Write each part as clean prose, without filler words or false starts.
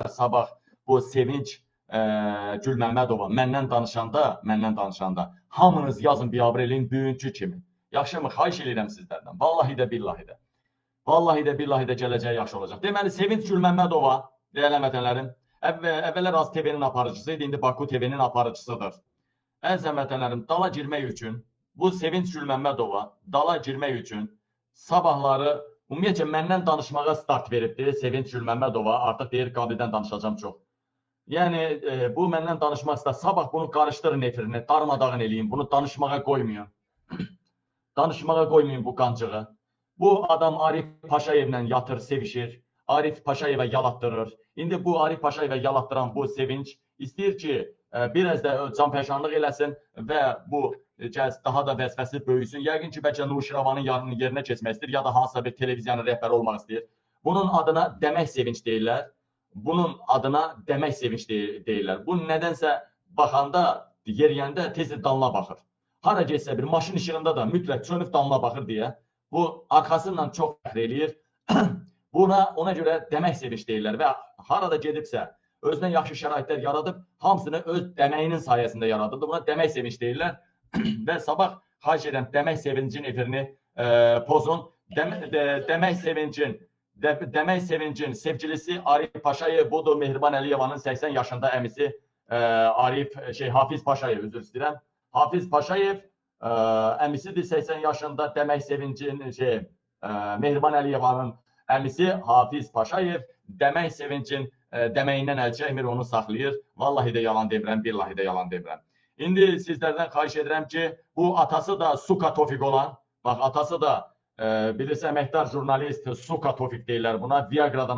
sabah bu Sevinç Gülməmmədova məndən danışanda hamınız yazın biabır eləyin bugünkü kimi. Yaxşımı? Xahiş edirəm sizlərdən. Vallahi də billahi də. Vallahi də billahi də gələcəyi yaxşı olacaq. Deməli, Sevinç Gülməmmədova, dəyərli həmvətənlərim, əvvəllər Az TV-nin aparıcısıydı, indi Baku TV-nin aparıcısıdır. Əziz həmvətənlərim, dala girmək üçün, bu Sevinç Gülməmmədova dala girmək üçün sabahları ümumiyyətcə məndən danışmağa start veribdir Sevinç Gülməmmədova. Artıq deyir, qabildən danışacağım çox. Yəni, bu məndən danışmaq istər. Sabah bunu qarışdırın efirini, darmadağın eləyin, bunu danışmağa qoymayın. Danışmağa qoymayın bu qancığı. Bu adam Arif Paşayevlə yatır, sevişir. Arif Paşayevə yalatdırır. İndi bu Arif Paşayevə yalatdıran bu Sevinç istəyir ki, biraz da canpərşanlıq eləsin və bu daha da vəzifəsi böyüsün. Yəqin ki, bəlkə Nuşiravanın yerinə keçmək istəyir, ya da hansısa bir televiziyanın rəhbəri olmaq istəyir. Bunun adına Demək Sevinç deyirlər. Bunun adına Demək Sevinç deyirlər. Bu nədənsə baxanda, yeriyəndə tez dalına baxır. Hara geçsə bir maşın işığında da mütləq çönüb dalına baxır deyə. Bu arxasından çox fəxr eləyir. Ona görə Demək Sevinç deyirlər və harada gedibsə, özünə yaxşı şəraitlər yaradıb, hamısını öz dəməyinin sayəsində yaradıb. Buna Demək Sevinç deyirlər və sabah xahiş edirəm Demək Sevincin efirini pozun. Demək Sevincin sevgilisi Arif Paşayev budur, Mehriban Əliyevanın 80 yaşında əmisi Hafiz Paşayev, üzr istəyirəm. Hafiz Paşayev əmisidir 80 yaşında, Demək Sevincin Mehriban Əliyevanın əmisi Hafiz Paşayev Demək Sevincin deməyindən əl çəkmir, onu saxlayır. Vallahi də yalan demirəm, billahi də yalan demirəm. İndi sizlərdən xahiş edirəm ki, bu atası da Suka Tofik olan, bax atası da bilirsə əməkdar jurnalist Suka Tofik deyirlər buna, Viagra'dan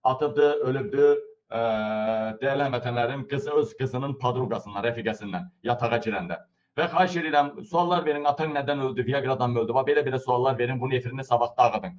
atıbdı, ölübdü. Dəyərli həmvətənlərim, öz qızının padruqasından, rəfiqəsindən yatağa girəndə. Və xahiş edirəm, suallar verin, atan nədən öldü, Viagra'dan mı öldü? Belə suallar verin, bunun efirini sabah dağıdın.